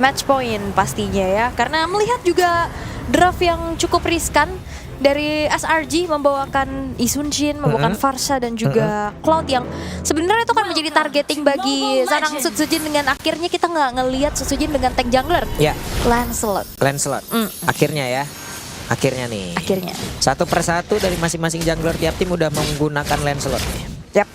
match point pastinya ya. Karena melihat juga draft yang cukup riskan dari SRG membawakan Isunshin, membawakan Farsa dan juga Cloud yang sebenarnya itu kan menjadi targeting bagi seorang Sutsujin dengan akhirnya kita nggak ngelihat Sutsujin dengan tank jungler. Ya, Lancelot. Akhirnya ya. Akhirnya nih. Akhirnya. Satu persatu dari masing-masing jungler tiap tim udah menggunakan Lancelot nih. Yap.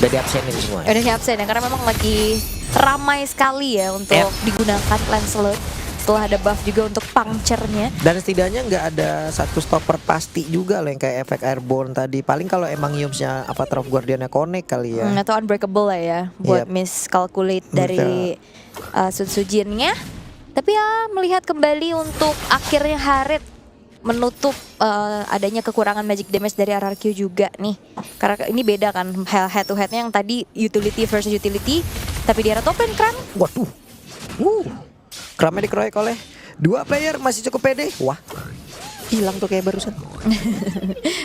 Udah di-absenin semua. Udah di-absen ya karena memang lagi ramai sekali ya untuk digunakan Lancelot. Setelah ada buff juga untuk puncture-nya. Dan setidaknya nggak ada satu stopper pasti juga loh yang kayak efek airborne tadi. Paling kalau emang Yumsnya Avatar of Guardian-nya connect kali ya. Atau unbreakable lah ya buat miscalculate dari Sutsujin-nya. Tapi ya melihat kembali untuk akhirnya Harit menutup adanya kekurangan magic damage dari RRQ juga nih. Karena ini beda kan head to headnya yang tadi utility versus utility. Tapi di era top lane Kram. Waduh. Kramnya dikeroyok oleh 2 player, masih cukup pede. Wah, hilang tuh kayak barusan.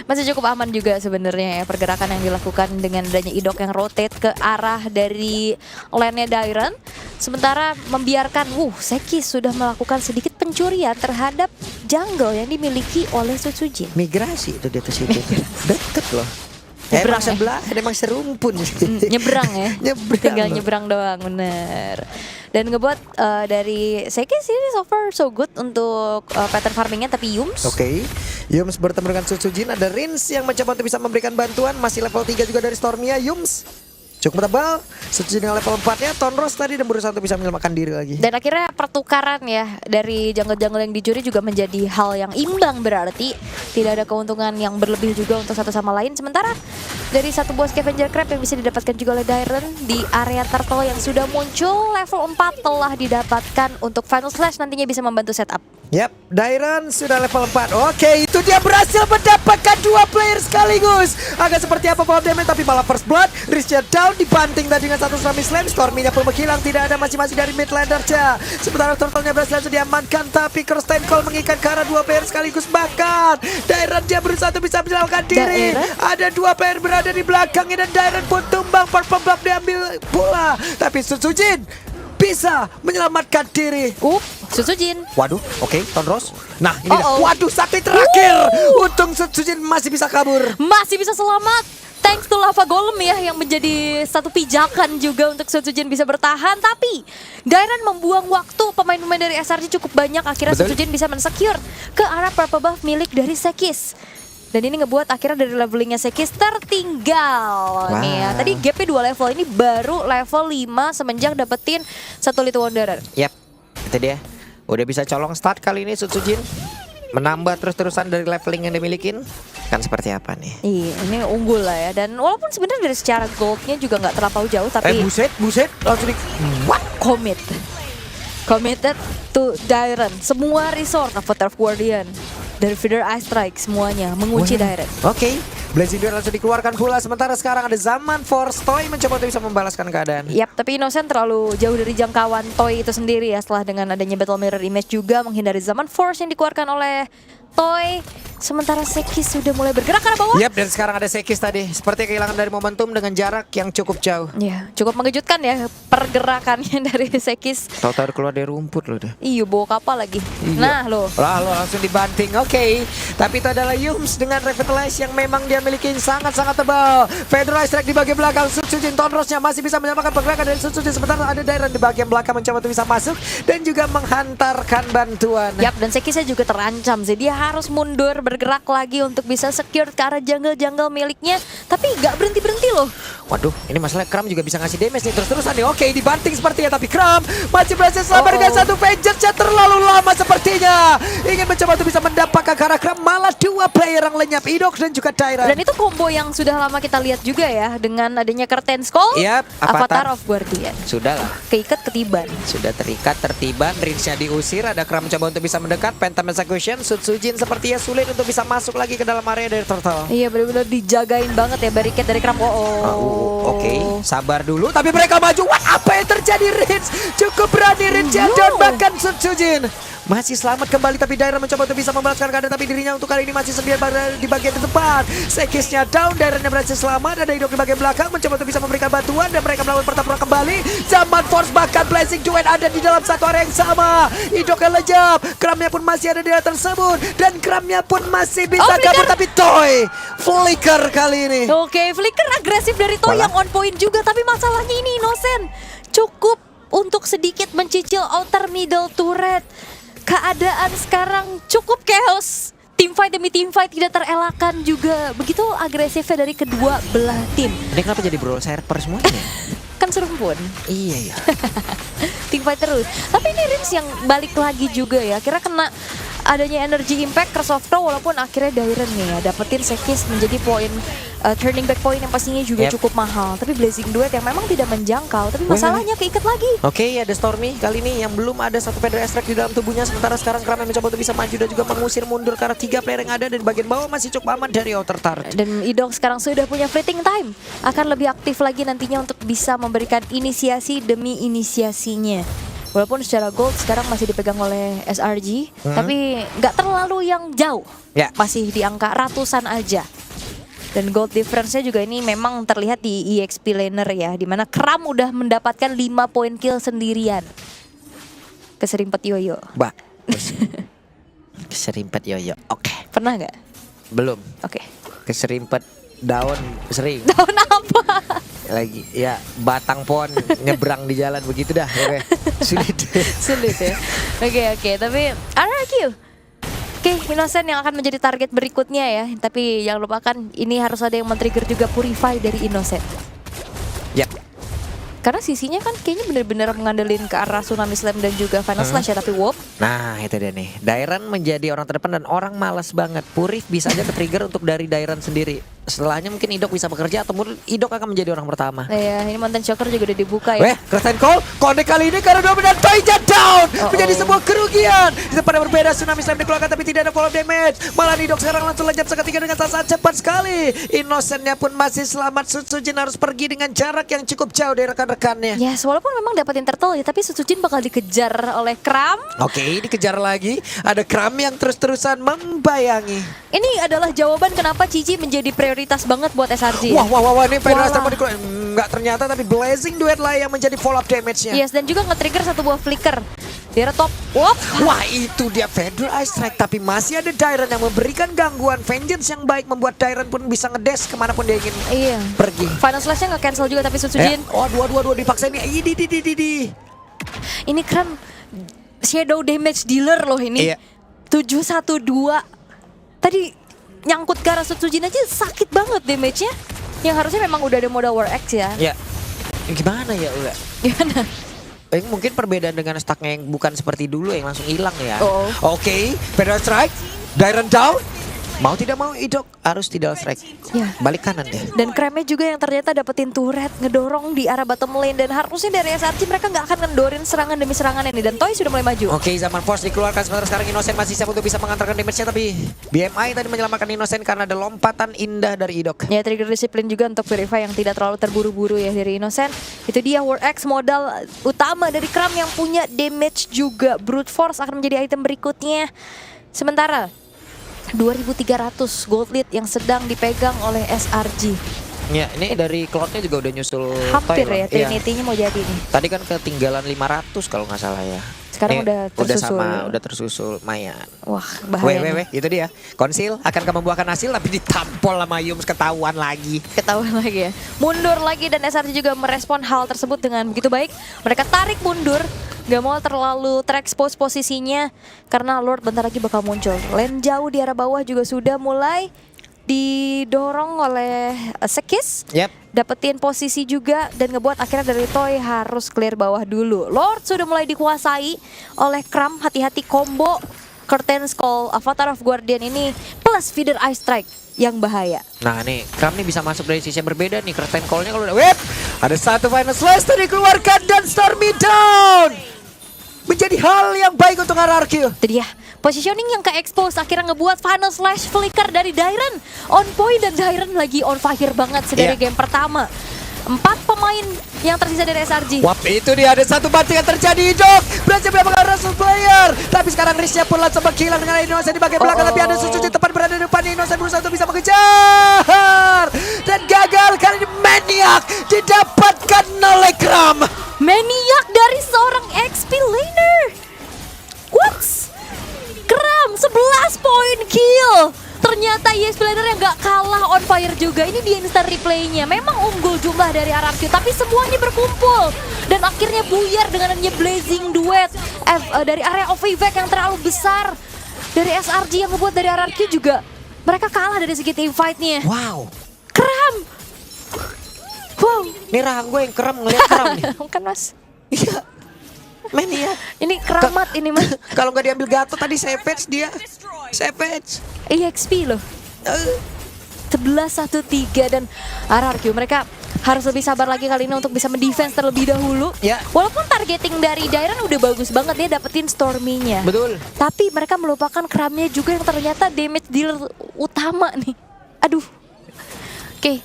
Masih cukup aman juga sebenarnya ya pergerakan yang dilakukan dengan adanya Idok yang rotate ke arah dari lane-nya Dairon. Sementara membiarkan Sekis sudah melakukan sedikit pencurian terhadap jungle yang dimiliki oleh Sutsujin. Migrasi itu dia ke situ. Deket loh. Nyebrang emang sebelah, emang serumpun. Nyebrang ya. Tinggal loh. nyebrang doang, bener. Dan ngebuat dari Sekis ini so far so good untuk pattern farmingnya. Tapi Yums Yums bertemu dengan Sutsujin. Ada Rins yang mencoba untuk bisa memberikan bantuan. Masih level 3 juga dari Stormia. Yums cukup tebal. Sutsujin dengan level 4-nya Tonros tadi dan berusaha untuk bisa menyelamatkan diri lagi. Dan akhirnya pertukaran ya dari jungle-jungle yang dicuri juga menjadi hal yang imbang, berarti tidak ada keuntungan yang berlebih juga untuk satu sama lain. Sementara dari satu buah scavenger crab yang bisa didapatkan juga oleh Dairon di area turtle yang sudah muncul level 4 telah didapatkan untuk Final Slash, nantinya bisa membantu setup. Yap, Dairon sudah level 4. Oke, itu dia berhasil mendapatkan 2 player sekaligus. Agak seperti apa power damage, tapi malah first blood. Richard down, dibanting tadi dengan satu tsunami slam. Stormy-nya pun menghilang, tidak ada masing-masing dari mid laner-nya. Sementara turtle-nya berhasil diamankan, tapi Kirsten Cole mengikat ke arah 2 player sekaligus. Bahkan Dairon dia berusaha untuk bisa menyelamatkan diri. Ada 2 player berada di belakangnya dan Dairon pun tumbang. Purple buff diambil pula, tapi Sutsujin bisa menyelamatkan diri. Sutsujin. Waduh, Tonros. Nah, ini dia. Waduh, sakti terakhir. Untung Sutsujin masih bisa kabur. Masih bisa selamat. Thanks to Lava Golem ya yang menjadi satu pijakan juga untuk Sutsujin bisa bertahan. Tapi Dairon membuang waktu pemain-pemain dari SRG cukup banyak. Akhirnya Sutsujin bisa men-secure ke arah purple buff milik dari Sekis. Dan ini ngebuat akhirnya dari levelingnya Sekis tertinggal. Nih ya, tadi gapnya 2 level, ini baru level 5 semenjak dapetin satu Little Wanderer. Yap, itu dia. Udah bisa colong start kali ini Sutsujin. Menambah terus-terusan dari leveling yang dimilikin. Kan seperti apa nih? Iya, ini unggul lah ya. Dan walaupun sebenarnya dari secara goldnya juga nggak terlampau jauh, tapi buset, langsung di committed to Dairon. Semua resort Avatar of Guardian dari Feeder Ice Strike semuanya mengunci Dairon. Blazing Duel langsung dikeluarkan pula. Sementara sekarang ada Zaman Force. Toy mencoba untuk bisa membalaskan keadaan. Yap, tapi Innocent terlalu jauh dari jangkauan Toy itu sendiri ya. Setelah dengan adanya Battle Mirror Image juga menghindari Zaman Force yang dikeluarkan oleh Toy. Sementara Sekis sudah mulai bergerak ke arah bawah. Yap, dan sekarang ada Sekis tadi. Seperti kehilangan dari momentum dengan jarak yang cukup jauh. Ya, cukup mengejutkan ya pergerakannya dari Sekis. Tahu-tahu keluar dari rumput loh deh. Iya, bawa kapal lagi. Nah, lo langsung dibanting. Tapi itu adalah Yums dengan Revitalize yang memang dia miliki sangat-sangat tebal. Federal Strike di bagian belakang. Sutsujin Tonrosnya masih bisa menyamakan pergerakan dari Sutsujin. Sementara ada Dairon di bagian belakang mencoba untuk bisa masuk dan juga menghantarkan bantuan. Yap, dan Sekisnya juga terancam sih. Dia harus mundur bergerak lagi untuk bisa secure ke arah jungle-jungle miliknya. Tapi gak berhenti-berhenti loh. Waduh, ini masalah Kram juga bisa ngasih damage nih terus-terusan nih. Dibanting sepertinya, tapi Kram masih berhasil selamat dengan satu Vengeance terlalu lama sepertinya. Ingin mencoba untuk bisa mendapatkan ke arah Kram, malah 2 player yang lenyap, Idok dan juga Dairon. Dan itu combo yang sudah lama kita lihat juga ya dengan adanya Curtain Skull. Yap, Avatar of Guardian. Sudah lah. Keikat ketiban. Sudah terikat, tertiban, Rinsnya diusir, ada Kram mencoba untuk bisa mendekat, Phantom Execution, Sutsujin sepertinya sulit untuk bisa masuk lagi ke dalam area dari Turtle. Iya, benar-benar dijagain banget ya barricade dari Kram. Sabar dulu, tapi mereka maju. Wah, apa yang terjadi Rins? Cukup berani Rins down tembakan Sutsujin. Masih selamat kembali tapi Dairon mencoba untuk bisa membalaskan keadaan, tapi dirinya untuk kali ini masih sendirian berada di bagian depan. Sekisnya down, Daironnya berhasil selamat. Ada Idok di bagian belakang mencoba untuk bisa memberikan bantuan dan mereka melakukan pertempuran kembali. Zaman Force bahkan Blazing Duet ada di dalam satu area yang sama. Idok yang lejap, Kramnya pun masih ada di area tersebut dan Kramnya pun masih bisa kabur, tapi Toy flicker kali ini. Oke, flicker agresif dari Toy yang on point juga, tapi masalahnya ini Innocent cukup untuk sedikit mencicil outer middle turret. Keadaan sekarang cukup chaos. Team fight demi team fight tidak terelakkan juga. Begitu agresifnya dari kedua belah tim. Ini kenapa jadi brawl server semuanya? Kan serumpun. Iya ya. Team fight terus. Tapi ini Rins yang balik lagi juga ya. Kira kena adanya energy impact Curse of Crow, walaupun akhirnya Dairon nih ya dapetin Sekis menjadi poin turning back point yang pastinya juga cukup mahal. Tapi Blazing Duet yang memang tidak menjangkau, tapi masalahnya keikat lagi. Oke, ada Stormy kali ini yang belum ada satu Pedro Strike di dalam tubuhnya. Sementara sekarang Kram mencoba untuk bisa maju dan juga mengusir mundur karena 3 player yang ada dan di bagian bawah masih cukup aman dari outer turret. Dan Idok sekarang sudah punya fleeting time, akan lebih aktif lagi nantinya untuk bisa memberikan inisiasi demi inisiasinya. Walaupun secara gold sekarang masih dipegang oleh SRG, tapi nggak terlalu yang jauh, masih di angka ratusan aja. Dan gold difference-nya juga ini memang terlihat di EXP laner ya, dimana Kram udah mendapatkan 5 poin kill sendirian. Keserimpet yoyo. Keserimpet yoyo. Oke. Pernah nggak? Belum. Oke. Keserimpet daun sering. Daun apa? Lagi ya batang pohon nyebrang di jalan begitu dah. Sulit. Sulit ya. Oke, tapi RRQ. Oke, Innocent yang akan menjadi target berikutnya ya. Tapi jangan lupakan ini harus ada yang men-trigger juga Purify dari Innocent. Ya. Karena sisinya kan kayaknya benar-benar mengandelin ke arah Tsunami Slam dan juga Final Slash ya, tapi Wop. Nah itu dia nih, Dairon menjadi orang terdepan dan orang malas banget. Purif bisa aja ke-trigger untuk dari Dairon sendiri. Setelahnya mungkin Idok bisa bekerja atau mungkin Idok akan menjadi orang pertama. Iya, ini Mountain Shocker juga udah dibuka ya. Curtain Call, connect kali ini karena dominan Toyja down. Menjadi sebuah kerugian. Di depan berbeda, Tsunami Slam dikeluarkan tapi tidak ada follow damage. Malah Idok sekarang langsung lejap seketika dengan sangat cepat sekali. Innocentnya pun masih selamat. Sutsujin harus pergi dengan jarak yang cukup jauh dari rekan-rekannya. Yes, walaupun memang dapatin turtle ya, tapi Sutsujin bakal dikejar oleh Kram. Oke, dikejar lagi. Ada Kram yang terus-terusan membayangi. Ini adalah jawaban kenapa Cici menjadi prioritas banget buat SRG. Wah, ini Pedro Strike mau dikeluarkan. Enggak ternyata, tapi Blazing Duet lah yang menjadi follow up damage-nya. Yes, dan juga nge-trigger satu buah flicker. Dia top. Wah, itu dia Pedro Strike, tapi masih ada Dairon yang memberikan gangguan vengeance yang baik, membuat Dairon pun bisa ngedash kemanapun dia ingin pergi. Final Slash-nya nge-cancel juga, tapi Sutsujin. Dua dipaksa ini. Ini keren shadow damage dealer loh ini. 712. Tadi nyangkut ke arah Sutsujin aja sakit banget damage-nya. Yang harusnya memang udah ada mode War X ya. Ya, gimana ya Ula? Gimana? Mungkin perbedaan dengan stacknya yang bukan seperti dulu yang langsung hilang ya. Oke, Pedro Strike, Dairon down. Mau tidak mau Idok harus tidak strike. Balik kanan deh. Dan Kramnya juga yang ternyata dapetin turret, ngedorong di arah bottom lane. Dan harusnya dari SRG mereka nggak akan ngendorin serangan demi serangan ini. Dan Toy sudah mulai maju. Oke, Zaman Force dikeluarkan, sementara sekarang Innocent masih siap untuk bisa mengantarkan damage-nya. Tapi BMI tadi menyelamatkan Innocent karena ada lompatan indah dari Idok. Ya, trigger disiplin juga untuk Verify yang tidak terlalu terburu-buru ya dari Innocent. Itu dia War X, modal utama dari Kram yang punya damage juga. Brute Force akan menjadi item berikutnya. Sementara 2.300 gold lead yang sedang dipegang oleh SRG. Ya, ini dari Cloud-nya juga udah nyusul hampir Toy ya, Trinity-nya mau jadi nih. Tadi kan ketinggalan 500 kalau nggak salah ya. Sekarang udah tersusul. Udah tersusul, Mayan. Wah, bahaya. Itu dia. Konsil akankah membuahkan hasil tapi ditampol sama Yums, ketahuan lagi. Ketahuan lagi ya. Mundur lagi dan SRG juga merespon hal tersebut dengan begitu baik. Mereka tarik mundur. Gak mau terlalu terekspos posisinya karena Lord bentar lagi bakal muncul. Lane jauh di arah bawah juga sudah mulai didorong oleh Sekis. Dapetin posisi juga dan ngebuat akhirnya dari Toy harus clear bawah dulu. Lord sudah mulai dikuasai oleh Kram. Hati-hati combo Curtain's Call, Avatar of Guardian ini plus Feeder Ice Strike yang bahaya. Nah nih, Kram nih bisa masuk dari sisi yang berbeda nih. Curtain Call-nya kalau udah ada satu Final Slash tadi dikeluarkan dan Stormy down. Menjadi hal yang baik untuk RRQ. Itu dia, positioning yang ke-expose akhirnya ngebuat Final Slash flicker dari Dairon on point dan Dairon lagi on fire banget sedari game pertama. 4 pemain yang tersisa dari SRG. Wap, itu dia ada satu banting yang terjadi. Idok berhasil mendapatkan player. Tapi sekarang Riznya pun langsung menghilang dengan Innocent di bagian belakang. Tapi ada Suzuki tepat berada di depan. Innocent berusaha untuk bisa mengejar. Dan gagal kali ini Maniac didapatkan oleh Kram. Maniac dari seorang XP laner. What? Kram 11 poin kill. Ternyata ESP laner yang gak kalah on fire juga. Ini di instant replaynya. Memang unggul jumlah dari RRQ, tapi semuanya berkumpul. Dan akhirnya buyar dengan adanya blazing duet dari area of effect yang terlalu besar. Dari SRG yang ngebuat dari RRQ juga. Mereka kalah dari segi team fight-nya. Wow. Kram. Wow. Ini rahang gue yang kram ngeliat kram nih. Kan mas. Iya. Maniac. Ini keramat ini mas. Kalau nggak diambil Gatot tadi Savage dia. Savage. EXP loh. 11-1-3 dan RRQ mereka harus lebih sabar lagi kali ini untuk bisa mendefense terlebih dahulu. Ya. Walaupun targeting dari Dairan udah bagus banget, dia dapetin Stormy-nya. Betul. Tapi mereka melupakan Kramnya juga yang ternyata damage dealer utama nih. Aduh. Oke.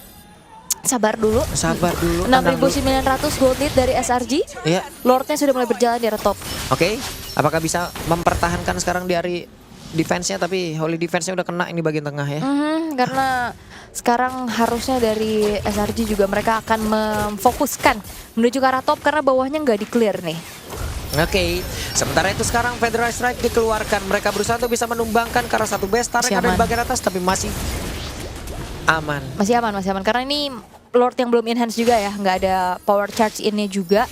Sabar dulu. Sabar dulu. tenang dulu. 6.900 gold lead dari SRG. Iya. Lordnya sudah mulai berjalan di area top. Oke. Apakah bisa mempertahankan sekarang dari defense-nya, tapi Holy defense-nya udah kena ini bagian tengah ya. Karena sekarang harusnya dari SRG juga mereka akan memfokuskan menuju ke arah top karena bawahnya nggak di-clear nih. Oke. Sementara itu sekarang Federal Strike dikeluarkan. Mereka berusaha untuk bisa menumbangkan karena satu base Masih yang ada di aman. bagian atas, tapi masih aman. Masih aman karena ini Lord yang belum enhance juga ya, nggak ada power charge ini juga.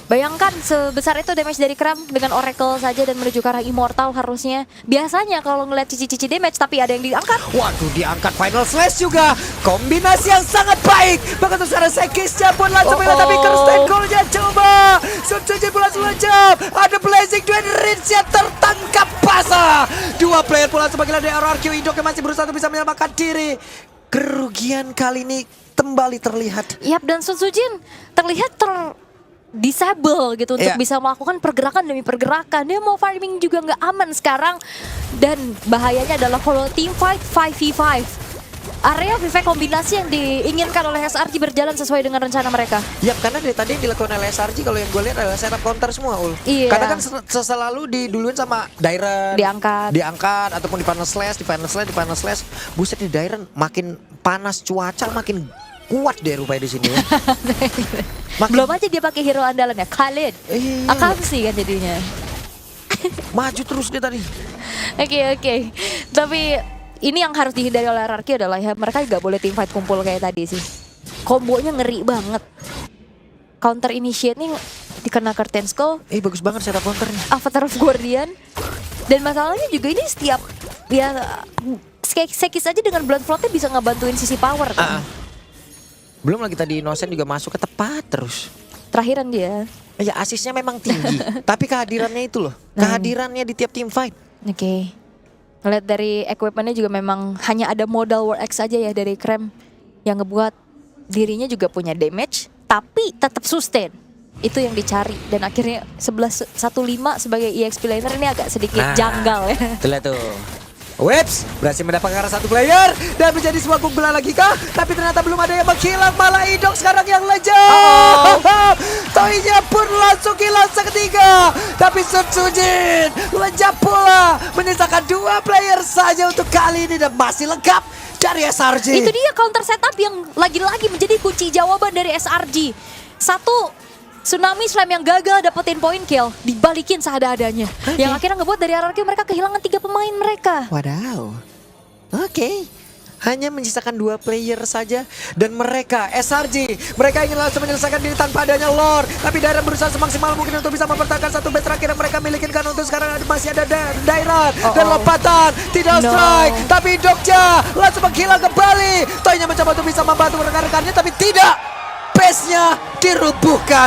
Bayangkan sebesar itu damage dari Kram dengan Oracle saja dan menuju ke arah Immortal harusnya. Biasanya kalau ngeliat cici-cici damage tapi ada yang diangkat. Waduh, diangkat Final Slash juga. Kombinasi yang sangat baik. Bahkan untuk secara Sekisnya pun langsung menang. Tapi Kirsten Cole-nya coba. Substitute pula langsung jump. Ada Blazing Duet, Rinsya tertangkap basah. Dua player pula sebagai dari RRQ. Indok yang masih berusaha untuk bisa menyelamatkan diri. Kerugian kali ini kembali terlihat. Yap, dan Sun Sujin terlihat disable gitu untuk Iya. bisa melakukan pergerakan demi pergerakan. Dia mau farming juga nggak aman sekarang. Dan bahayanya adalah kalau team fight 5v5. Area VV kombinasi yang diinginkan oleh SRG berjalan sesuai dengan rencana mereka. Ya, karena dari tadi yang dilakukan oleh SRG kalau yang gue lihat adalah setup counter semua, Ul. Iya. Karena kan selalu diduluin sama Dairen. Diangkat. Ataupun di Final Slash. Buset di Dairen makin panas cuaca makin kuat deh rupanya di sini ya. Belum aja dia pakai hero andalan ya, Khalid. Iya. Akamsi kan jadinya. Maju terus dia tadi. Oke. Tapi ini yang harus dihindari oleh RRQ adalah ya mereka gak boleh team fight kumpul kayak tadi sih. Kombonya ngeri banget. Counter initiate nih dikena Curtain Skull, Bagus banget setup counternya. Avatar of Guardian. Dan masalahnya juga ini setiap ya Sekis aja dengan Blood Float-nya bisa ngebantuin sisi power kan. Belum lagi tadi Innocent juga masuk ke tepat terus. Terakhiran dia. Ya asisnya memang tinggi, tapi kehadirannya itu loh. Kehadirannya di tiap team fight. Oke. Ngeliat dari equipment-nya juga memang hanya ada modal War X aja ya dari Krem yang ngebuat dirinya juga punya damage tapi tetap sustain. Itu yang dicari dan akhirnya 11-1-5 sebagai EXP laner ini agak sedikit janggal ya. Itulah tuh. Webs berhasil mendapatkan satu player dan menjadi sebuah kumpulan lagi kah? Tapi ternyata belum ada yang menghilang, malah Indok sekarang yang lejat. Toinya pun langsung hilang seketika. Tapi Sutsujin lejat pula, menyisakan dua player saja untuk kali ini dan masih lengkap dari SRG. Itu dia counter setup yang lagi-lagi menjadi kunci jawaban dari SRG. Satu Tsunami Slam yang gagal dapetin point kill dibalikin seadanya. Yang akhirnya ngebuat dari RRQ mereka kehilangan 3 pemain mereka. Wadaw. Oke. Hanya menyisakan 2 player saja dan mereka SRG mereka ingin langsung menyelesaikan diri tanpa adanya Lord, tapi Dairen berusaha semaksimal mungkin untuk bisa mempertahankan satu base terakhir yang mereka miliki. Kan untuk sekarang masih ada Dairen dan lompatan tidak strike, tapi Dokja langsung menghilang kembali. Toinya mencoba untuk bisa membantu rekan-rekannya tapi tidak, base-nya dirubuhkan.